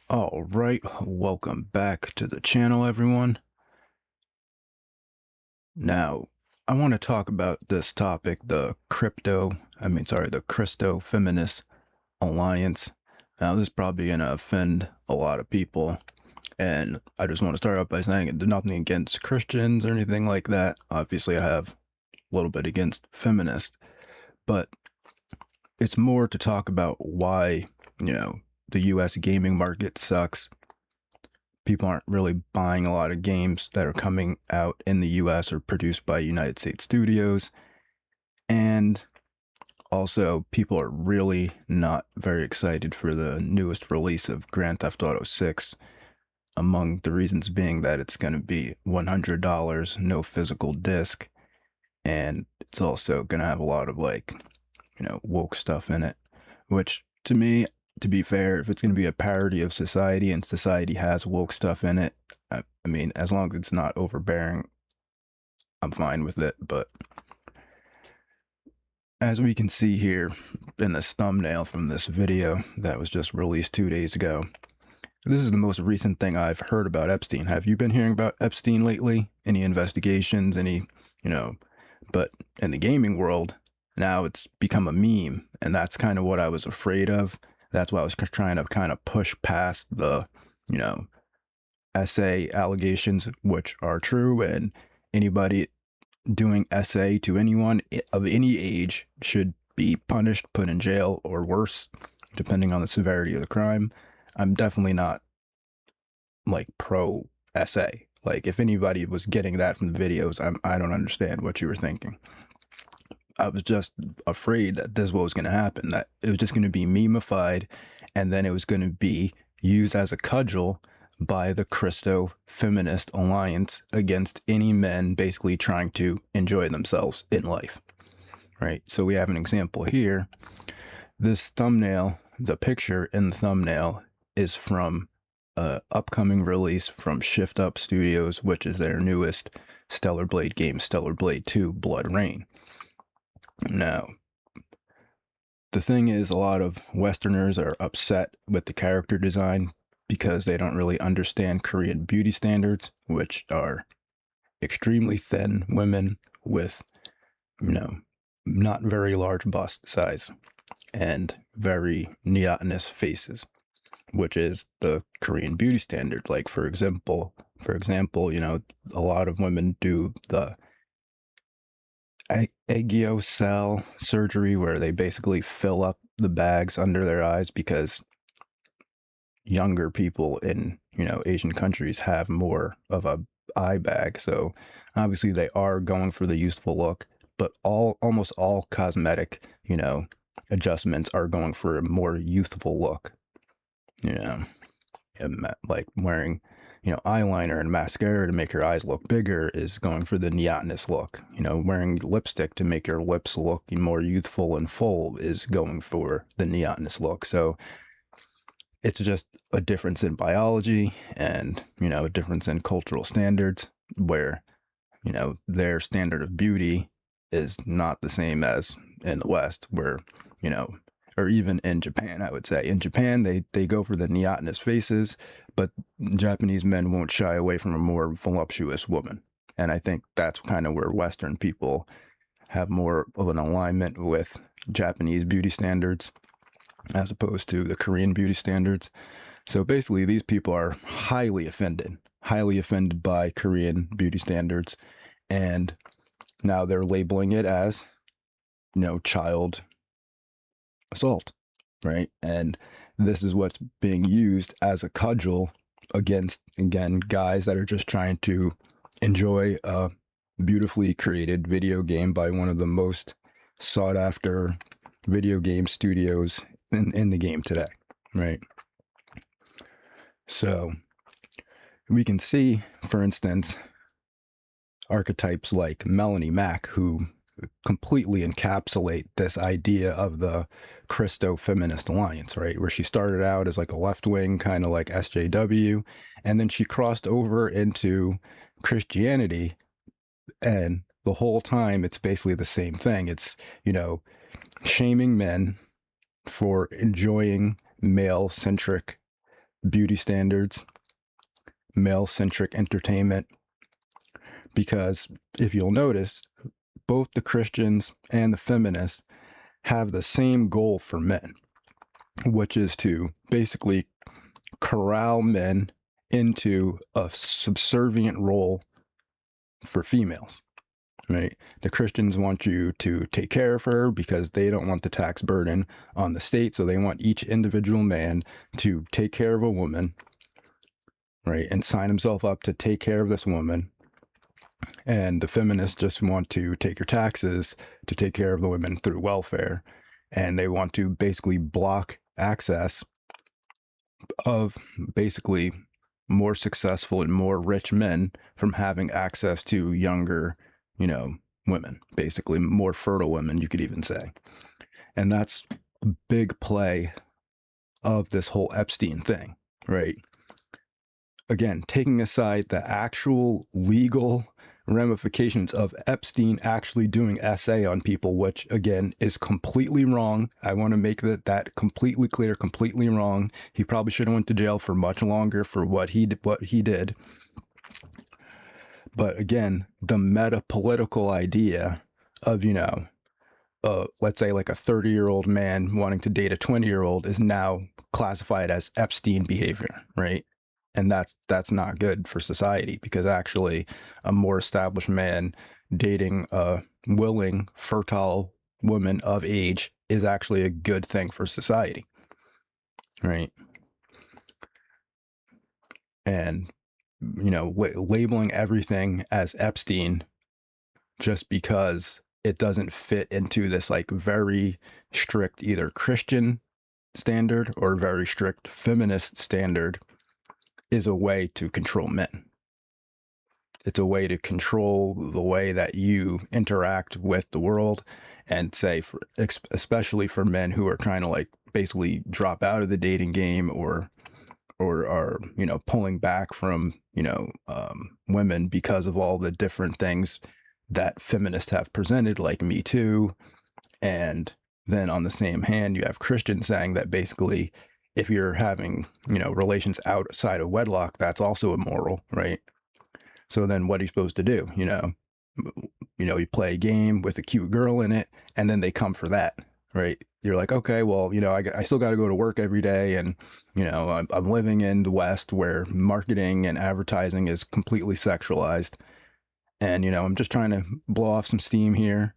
All right, welcome back to the channel, everyone. Now, I want to talk about this topic, the Christo-Feminist Alliance. Now, this is probably going to offend a lot of people, and I just want to start out by saying there's nothing against Christians or anything like that. Obviously, I have a little bit against feminists, but it's more to talk about why, the US gaming market sucks. People aren't really buying a lot of games that are coming out in the US or produced by United States studios. And also, people are really not very excited for the newest release of Grand Theft Auto 6. Among the reasons being that it's going to be $100, no physical disc, and it's also going to have a lot of woke stuff in it, which to me, to be fair, if it's going to be a parody of society and society has woke stuff in it, I mean, as long as it's not overbearing, I'm fine with it. But as we can see here in this thumbnail from this video that was just released 2 days ago, this is the most recent thing I've heard about Epstein. Have you been hearing about Epstein lately? Any investigations, but in the gaming world, now it's become a meme, and that's kind of what I was afraid of. That's why I was trying to kind of push past the, essay allegations, which are true, and anybody doing essay to anyone of any age should be punished, put in jail, or worse, depending on the severity of the crime. I'm definitely not pro essay. If anybody was getting that from the videos, I don't understand what you were thinking. I was just afraid that this is what was going to happen, that it was just going to be memeified, and then it was going to be used as a cudgel by the Christo-Feminist Alliance against any men basically trying to enjoy themselves in life, right? So we have an example here. This thumbnail, the picture in the thumbnail is from an upcoming release from Shift Up Studios, which is their newest Stellar Blade game, Stellar Blade 2 Blood Rain. Now, the thing is, a lot of Westerners are upset with the character design because they don't really understand Korean beauty standards, which are extremely thin women with, not very large bust size and very neotenous faces, which is the Korean beauty standard. Like, for example, a lot of women do the cell surgery where they basically fill up the bags under their eyes because younger people in Asian countries have more of a eye bag. So obviously they are going for the youthful look, but almost all cosmetic adjustments are going for a more youthful look. Like wearing eyeliner and mascara to make your eyes look bigger is going for the neotenous look. Wearing lipstick to make your lips look more youthful and full is going for the neotenous look. So it's just a difference in biology and, a difference in cultural standards where, their standard of beauty is not the same as in the West where, or even in Japan, I would say. In Japan, they go for the neotenous faces, but Japanese men won't shy away from a more voluptuous woman. And I think that's kind of where Western people have more of an alignment with Japanese beauty standards as opposed to the Korean beauty standards. So basically, these people are highly offended by Korean beauty standards. And now they're labeling it as, child assault, right? And this is what's being used as a cudgel against, again, guys that are just trying to enjoy a beautifully created video game by one of the most sought after video game studios in the game today, right? So we can see, for instance, archetypes like Melanie Mack, who completely encapsulate this idea of the Christo-Feminist Alliance, right? Where she started out as like a left-wing, kind of like SJW, and then she crossed over into Christianity, and the whole time it's basically the same thing. It's, shaming men for enjoying male-centric beauty standards, male-centric entertainment. Because if you'll notice, both the Christians and the feminists have the same goal for men, which is to basically corral men into a subservient role for females, right? The Christians want you to take care of her because they don't want the tax burden on the state. So they want each individual man to take care of a woman, right? And sign himself up to take care of this woman. And the feminists just want to take your taxes to take care of the women through welfare. And they want to basically block access of basically more successful and more rich men from having access to younger, women, basically more fertile women, you could even say. And that's a big play of this whole Epstein thing, right? Again, taking aside the actual legal ramifications of Epstein actually doing SA on people, which again is completely wrong. I want to make that completely clear, completely wrong. He probably should have went to jail for much longer for what he did. But again, the meta political idea of, let's say like a 30-year-old man wanting to date a 20-year-old is now classified as Epstein behavior, right? And that's not good for society, because actually a more established man dating a willing, fertile woman of age is actually a good thing for society, right? And, labeling everything as Epstein just because it doesn't fit into this like very strict either Christian standard or very strict feminist standard is a way to control men. It's a way to control the way that you interact with the world, and say, especially for men who are trying to like basically drop out of the dating game or are, pulling back from, women because of all the different things that feminists have presented, like Me Too. And then on the same hand, you have Christians saying that basically if you're having, relations outside of wedlock, that's also immoral, right? So then what are you supposed to do? You play a game with a cute girl in it, and then they come for that, right? You're like, okay, well, I still got to go to work every day. And, I'm living in the West where marketing and advertising is completely sexualized. And, I'm just trying to blow off some steam here.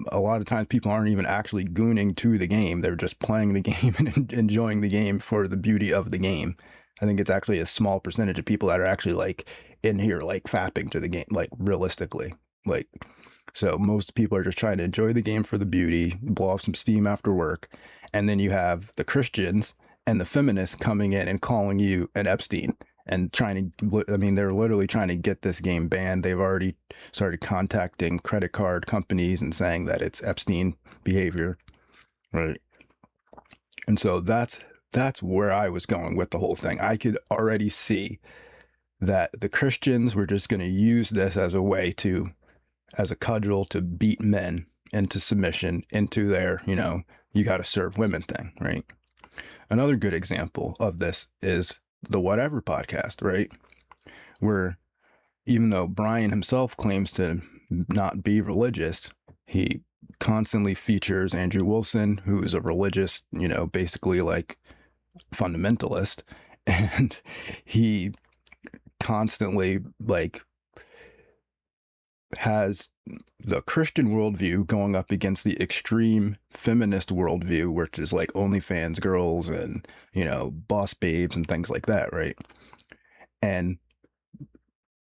A lot of times people aren't even actually gooning to the game. They're just playing the game and enjoying the game for the beauty of the game. I think it's actually a small percentage of people that are actually like in here, like fapping to the game, like realistically. Like, so most people are just trying to enjoy the game for the beauty, blow off some steam after work. And then you have the Christians and the feminists coming in and calling you an Epstein and trying to, they're literally trying to get this game banned. They've already started contacting credit card companies and saying that it's Epstein behavior, right? And so that's where I was going with the whole thing. I could already see that the Christians were just going to use this as a way to, as a cudgel to beat men into submission, into their, you got to serve women thing, right? Another good example of this is the Whatever podcast, right? Where even though Brian himself claims to not be religious, he constantly features Andrew Wilson, who is a religious, basically like fundamentalist. And he constantly like has the Christian worldview going up against the extreme feminist worldview, which is like OnlyFans girls and, boss babes and things like that, right? And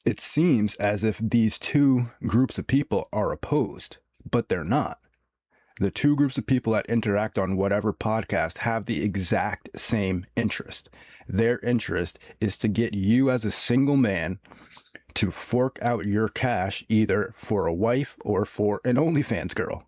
it seems as if these two groups of people are opposed, but they're not. The two groups of people that interact on Whatever podcast have the exact same interest. Their interest is to get you as a single man to fork out your cash either for a wife or for an OnlyFans girl,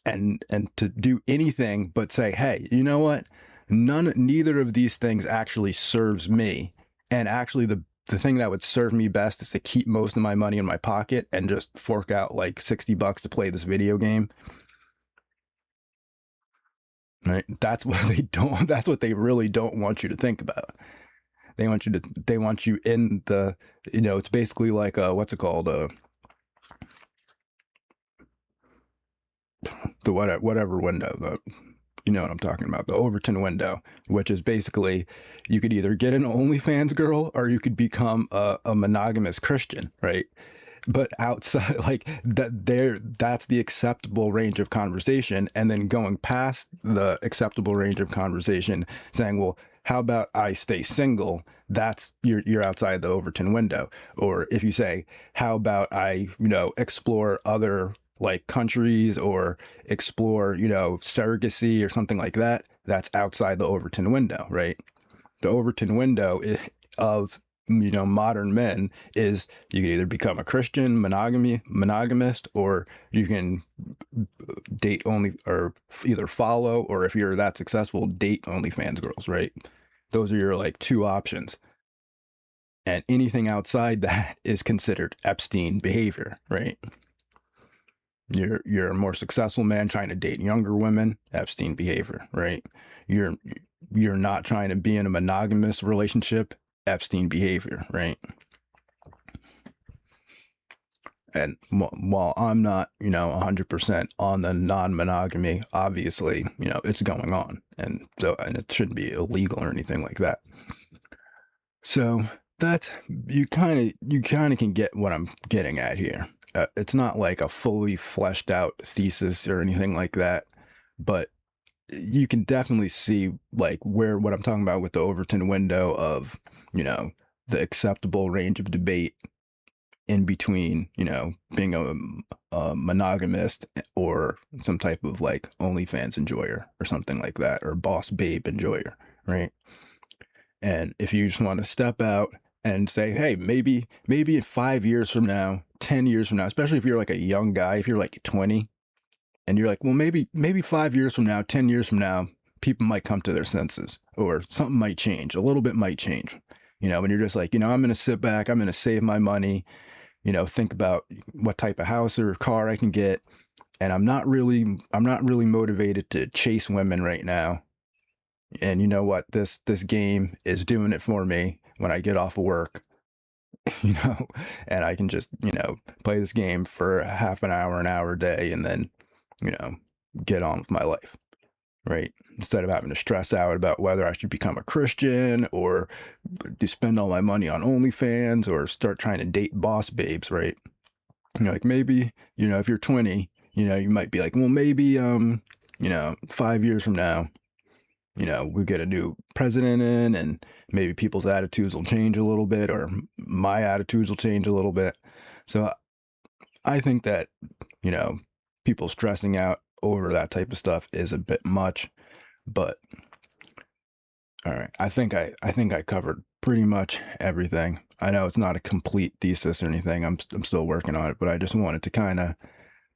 and to do anything but say, hey, you know what? Neither of these things actually serves me. And actually the thing that would serve me best is to keep most of my money in my pocket and just fork out like $60 to play this video game. right? That's what they don't. That's what they really don't want you to think about. They want you to. They want you in the. It's basically like what's it called? The whatever window. You know what I'm talking about, the Overton window, which is basically you could either get an OnlyFans girl or you could become a monogamous Christian, right? But outside, like that's the acceptable range of conversation. And then going past the acceptable range of conversation, saying, well, how about I stay single? That's you're outside the Overton window. Or if you say, how about I, explore other like countries or explore, surrogacy or something like that, that's outside the Overton window, right? The Overton window of modern men is you can either become a Christian monogamist, or you can date only, or either follow, or if you're that successful, date OnlyFans girls, right? Those are your like two options. And anything outside that is considered Epstein behavior, right? You're a more successful man trying to date younger women, Epstein behavior, right? You're you're not trying to be in a monogamous relationship, Epstein behavior, right? And while I'm not, 100% on the non-monogamy, obviously, it's going on, and it shouldn't be illegal or anything like that. So that's you kind of can get what I'm getting at here. It's not like a fully fleshed out thesis or anything like that, but you can definitely see like what I'm talking about with the Overton window of, the acceptable range of debate in between, being a monogamist or some type of like OnlyFans enjoyer or something like that, or boss babe enjoyer, right? And if you just want to step out and say, hey, maybe in 5 years from now, 10 years from now, especially if you're like a young guy, if you're like 20 and you're like, well, maybe 5 years from now, 10 years from now, people might come to their senses or something might change. A little bit might change, and you're just like, I'm going to sit back. I'm going to save my money, think about what type of house or car I can get. And I'm not really motivated to chase women right now. And you know what? This game is doing it for me when I get off of work, you know, and I can just, play this game for half an hour a day, and then, you know, get on with my life, right? Instead of having to stress out about whether I should become a Christian or spend all my money on OnlyFans or start trying to date boss babes, right? Like maybe, if you're 20, you might be like, well, maybe, 5 years from now, we get a new president in, and maybe people's attitudes will change a little bit, or my attitudes will change a little bit. So I think that, you know, people stressing out over that type of stuff is a bit much, but all right. I think I covered pretty much everything. I know it's not a complete thesis or anything. I'm still working on it, but I just wanted to kind of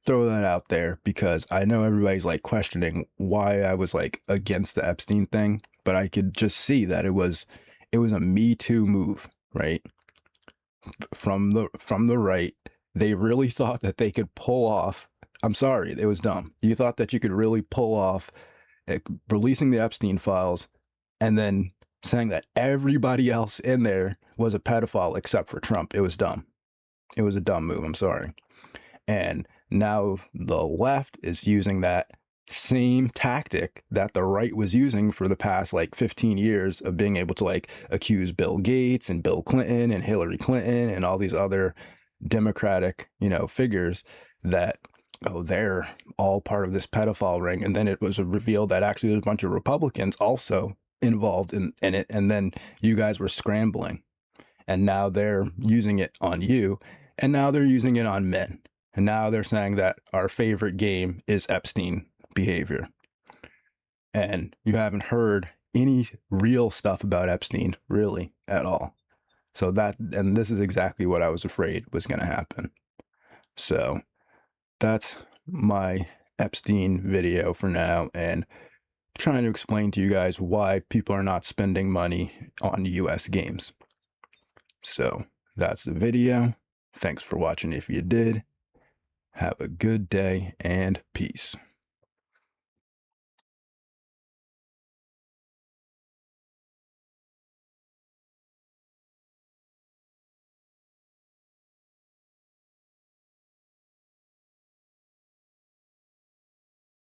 throw that out there because I know everybody's like questioning why I was like against the Epstein thing, but I could just see that it was a Me Too move, right? From the right. They really thought that they could pull off. I'm sorry, it was dumb. You thought that you could really pull off releasing the Epstein files and then saying that everybody else in there was a pedophile except for Trump. It was dumb. It was a dumb move. I'm sorry. And now the left is using that same tactic that the right was using for the past like 15 years of being able to like accuse Bill Gates and Bill Clinton and Hillary Clinton and all these other Democratic, figures that, oh, they're all part of this pedophile ring. And then it was revealed that actually there's a bunch of Republicans also involved in it. And then you guys were scrambling. And now they're using it on you. And now they're using it on men. And now they're saying that our favorite game is Epstein behavior. And you haven't heard any real stuff about Epstein really at all. So and this is exactly what I was afraid was going to happen. So that's my Epstein video for now, and trying to explain to you guys why people are not spending money on US games. So that's the video. Thanks for watching if you did. Have a good day and peace.